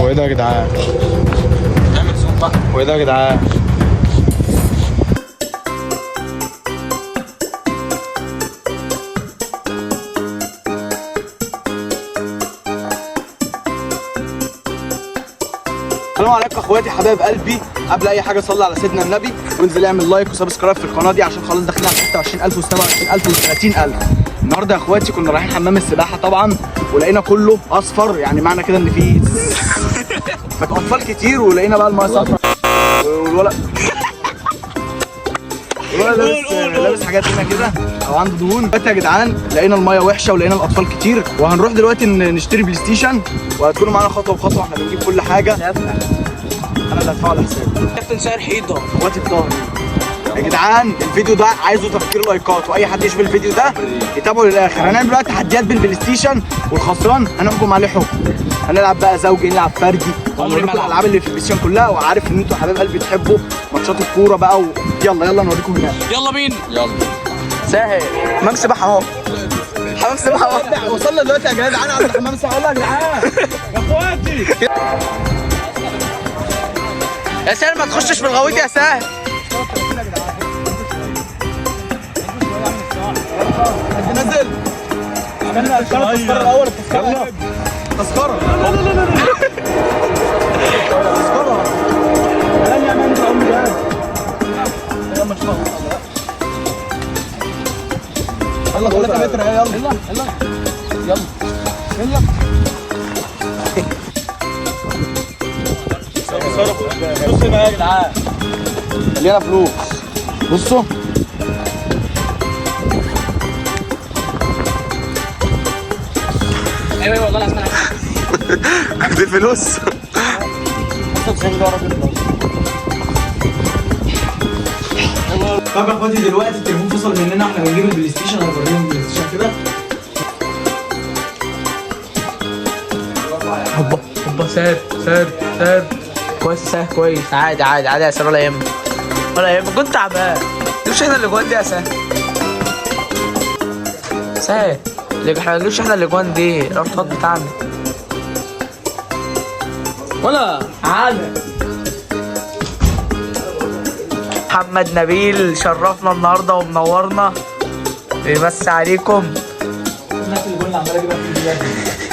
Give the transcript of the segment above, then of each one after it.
هو ايه ده يا جدعان؟ نعمل زوم بقى. هو ايه ده يا جدعان؟ السلام عليكم اخواتي حبايب قلبي. قبل اي حاجه صلي على سيدنا النبي وانزل اعمل لايك وسبسكرايب في القناه دي عشان خلاص داخلين على 26000 و27000 و30000. النهارده يا اخواتي كنا رايحين حمام السباحه طبعا ولقينا كله اصفر، يعني معنى كده ان في اطفال كتير، ولقينا بقى المايه صفرا والولد لابس حاجات هنا كده او عنده دهون. دلوقتي يا جدعان لقينا المايه وحشه ولقينا الاطفال كتير، وهنروح دلوقتي نشتري بلاي ستيشن وهتكونوا معانا خطوه بخطوه. احنا بنجيب كل حاجه، انا اللي هدفعه على حسابي. كابتن ساير حيطه اخواتي الظهر يا جدعان. الفيديو ده عايزه تفكير لايكات، واي حد يشوف الفيديو ده يتابعه للاخر. هنعمل دلوقتي تحديات بالبلاي ستيشن، والخسران هنحكم عليه حكم. هنلعب بقى زوجي، نلعب فردي، ونوريكم الالعاب اللي في البلاي ستيشن كلها. وعارف ان انتوا حبايب قلبي بتحبوا ماتشات الكوره بقى يلا نوريكم هناك. يلا بينا. يلا ساهل حمام سباحه اهو، حمام سباحه اهو. وصلنا دلوقتي يا جدعان عند حمام السباحه. يلا يا جدعان يا اخواتي. يا سهل ما تخشش في الغويط يا سهل. نزل استنى التذكرة الأول. التذكرة تذكرة تذكرة يا مان انت عمري جاي. يلا مش فاضي. يلا 3 متر. يلا يلا يلا يلا. بص بقى يا جدعان مليانه فلوس. بصوا ايوه والله لازم دي فلوس. طب يا اخواتي دلوقتي التليفون فصل مننا، احنا بنجيب البلاي ستيشن. هنوريهم البلاي ستيشن كده. هوبا ساب كويس سهل كويس. عادي يا سهل ولا يهمك ولا يهمك. كنت تعبان مش احنا اللي جوان دي يا سهل. احنا مش احنا اللي جوان دي الارتباط بتاعنا ولا عادي. محمد نبيل شرفنا النهارده ومنورنا، بيمسي عليكم. الناس اللي قلنا عماله اجيبها في الفيديو.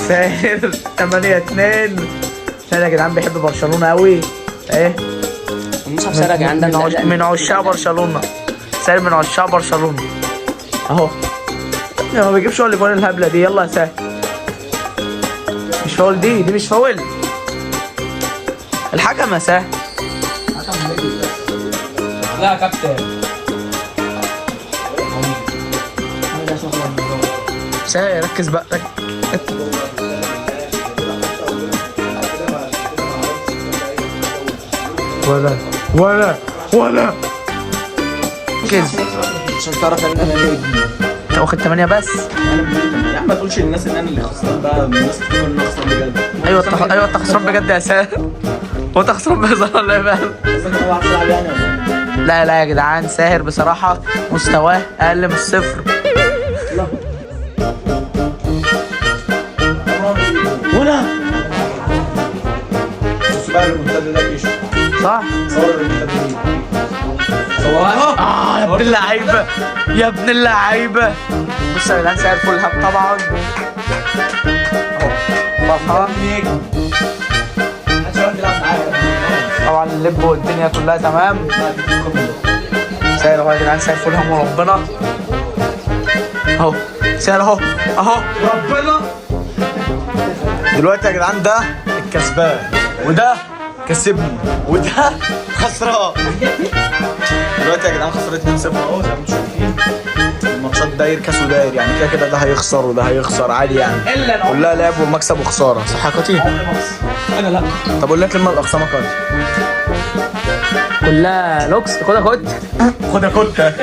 ساهر 8-2. ساهر يا جدعان بيحب برشلونه قوي. ايه المصحف ساهر يا جدعان من عشاق برشلونه. ساهر من عشاق برشلونه اهو. ما بيجيبش هو اللي جوان الهبله دي. يلا يا ساهر مش فاول، دي مش فاول. الحكم يا ساهر. لا يا كابتن ساهر ركز بقى ولا ركز عشان تعرف ان انا نجم. انت واخد 8 بس. يا عم ما تقولش للناس ان انا اللي خسران بقى، الناس تفكر ان انا خسران بجد. ايوه انت خسران بجد يا ساهر. هو انت خسران بهزار ولا ايه بقى؟ بس انا ما بعرفش العب يعني ولا لا يا جدعان ساهر بصراحة مستواه أقل من الصفر. ولا بص بقى المنتدى ده كيشو. صح؟ صور المنتدى دي. يا ابن اللعيبة يا ابن اللعيبة. بص يا جدعان ساهر فول هاب طبعا اهو فرحان طبعا. اللب والدنيا كلها تمام. ساهر اهو يا جدعان ساهر فول هاب وربنا اهو. ساهر اهو ربنا. دلوقتي يا جدعان ده الكسبان وده كسبني وده خسران. دلوقتي يا جدعان خسرت 2-0 اهو زي ما انتم شايفين. الماتشات داير كاس وداير، يعني كده ده هيخسر وده هيخسر عادي يعني. كلها لعب ومكسب وخساره. صح يا كوتي؟ انا لا. طب قول لنا كلمه الاقسام يا كوتي. كلها لوكس. خدها خد يا كوتي.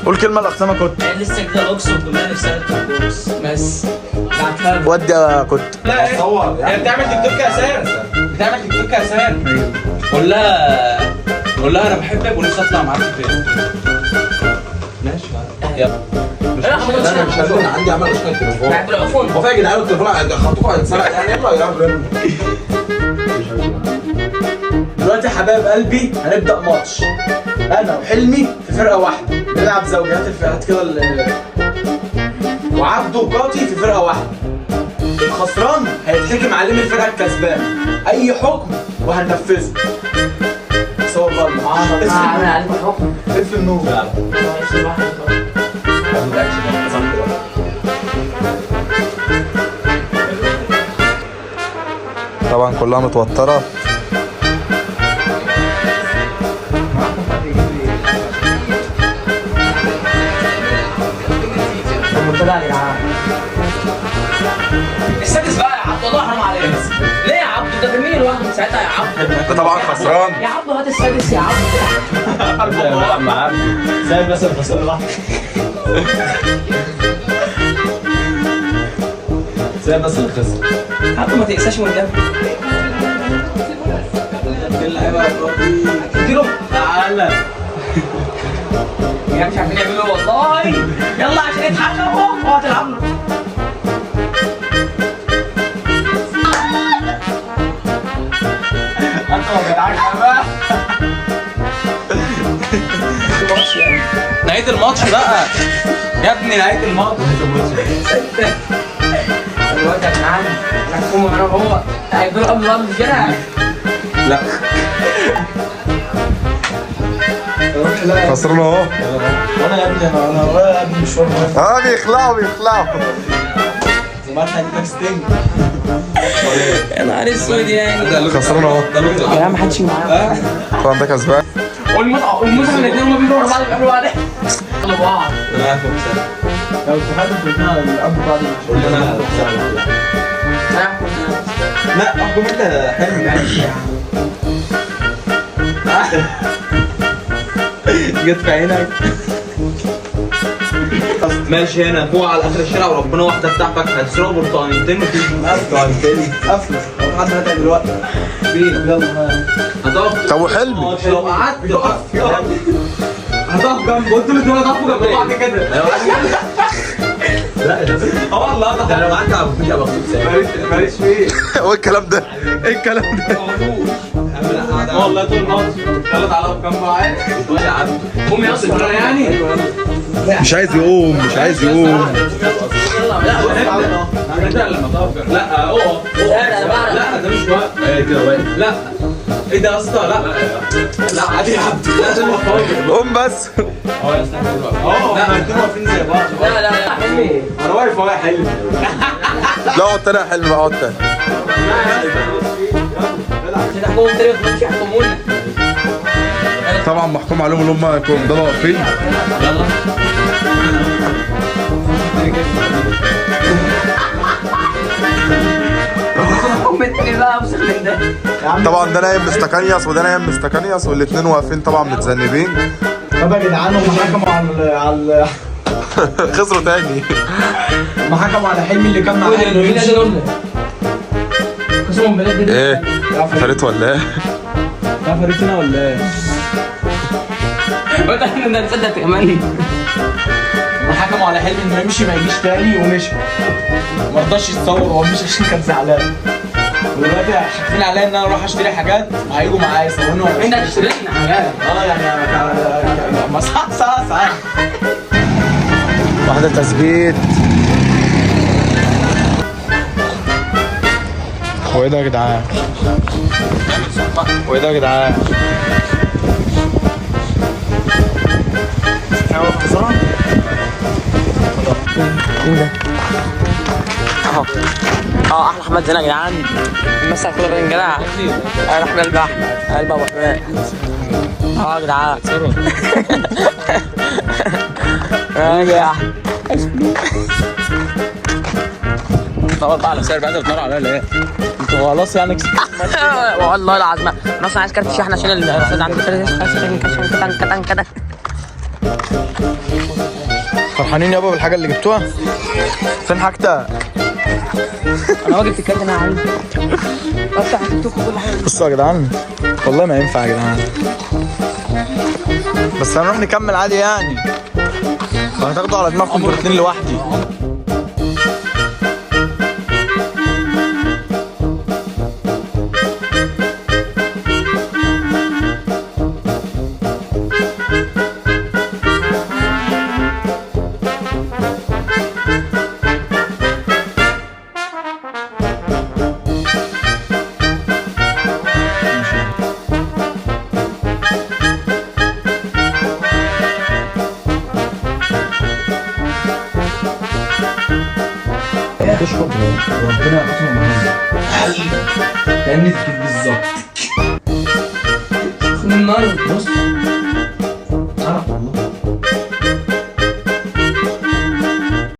قول كلمه الاقسام يا كوتي. لسه كده اقسم بالله نفسي بص بس بعتها ودي يا كوتي. لا هي بتعمل تيك توك يا ساهر. بتعمل تيك توك يا ساهر. قول لها انا بحبك ونفسي اطلع معاك في الفيلم. ماشي يلا. انا مش هقول عندي عمل اشكال تليفون. بعد العفون هو فاكر يا جدعان التليفون خطوه هيتسرق يعني. يلا يا رب دلوقتي يا حبايب قلبي هنبدا ماتش. انا وحلمي في فرقه واحده نلعب زوجيات الفئات كده وعبده وقاطي في فرقه واحده. الخسران هيتحكم عليه من الفرقه الكسبانه اي حكم وهننفذه. صور بقى عامل عليك الحكم. اقفل النور. طبعا كلها متوترة. المنتدى يا جدعان. السادس بقى يا عبد، والله حرام عليك. ليه يا عبد؟ انت ترميني لوحدي من ساعتها يا عبد. انت طبعا خسران. يا عبد هات السادس يا عبد. سايب بس الخسارة لوحدك. سايب بس الخسارة. عبد ما تقساش من قدام. اديله. تعالى. يا مش عارفين يعملوا والله. يلا عشان يتحكموا وهتلعب له. انتوا يا جدعان بقى. نهايه الماتش بقى يا ابني، نهايه الماتش. دلوقتي يا جدعان هنحكموا انا وهو. هيفضلوا قبل بعض في الشارع. لا خسران اهو. وانا يا ابني انا ورايا يا ابني مشوار. بيخلعوا. زمان هديك ستينج. يا نهار اسود يعني. خسران اهو. يا عم محدش معايا. طبعا ده كسبان. والمتعة الاثنين هما بيجروا ورا بعض بيقابلوا بعض. يلا بعض. لو اتفقتوا في الاثنين على الاب بعد لا احكم انت حلو. جت في عينك. ماشي هنا فوق على اخر الشارع وربنا واحده بتاع فاكهه هتسرقوا برتقانيتين قفل. لو حد هاتها دلوقتي. يلا هتقف. طب وحلمي؟ لو قعدت هتقف جنبه. انتوا الاثنين هتقفوا جنب بعض كده. لا ده والله ده لو قعدت على الفيديو هبقى ماليش فيه. ايه الكلام ده؟ ايه الكلام ده؟ والله طول الماتش يلا تعالى اقف جنبه عادي. ولا عبد قوم يا اسطى يعني. مش عايز يقوم. نبدأ لما تقف جنبه. لا اقف. لا ده مش وقت. كده واقف. لا ايه ده يا اسطى؟ لا عادي يا عبد. لازم اقف. قوم بس. يا اسطى لا ما انتوا واقفين زي بعض. لا حلمي. انا واقف اهو يا حلمي. لا اقعد تاني يا حلمي بقى، اقعد تاني. عشان تحكموا تاني ما تمشي يحكمونا. طبعا محكوم عليهم اللي هم يفضلوا واقفين. يلا حكم التاني بقى اوسخ من ده. طبعا ده نايم مستكنيس وده نايم مستكنيس والاثنين واقفين طبعا متذنبين. طب يا جدعان هم حكموا على خسروا تاني. هم حكموا على حلمي اللي كان معايا. مين ده دول؟ قسم بالله ده. ايه؟ قفلت ولا ايه؟ ده فريقنا ولا ايه؟ قلت احنا نصدق كمان. هم حكموا على حلمي انه يمشي ما يجيش تاني ومشي. ما رضاش يتصور وهو مشي عشان كان زعلان. ودلوقتي حاطين عليا ان انا اروح اشتري حاجات هيجوا معايا يصوروني. انت اشتريت لنا حاجات. يعني ما صح. واحدة تثبيت. هو ايه ده يا جدعان؟ هو ايه ده يا جدعان؟ مين ده؟ اهو احلى احمد زين يا جدعان. مسا كل الرين جدع. انا احمد قلب احمد قلب ابو حماد. يا جدعان يا احمد طبعا بقى على سعر بقى بتنور عليا ليه؟ انتوا خلاص يعني والله العظيم انا اصلا عايز كارت شحن عشان الاستاذ عندي كارت كده. فرحانين يابا بالحاجة اللي جبتوها؟ فين حاجتها؟ انا واجب تتكلم انا عايز افتح التيك توك كل حاجه. بصوا يا جدعان والله ما ينفع يا جدعان، بس هنروح نكمل عادي يعني، وهتاخدوا على دماغكم انتوا الاتنين لوحدي. تشكر ربنا يحفظهم معانا كأني كده بالظبط. من النار بص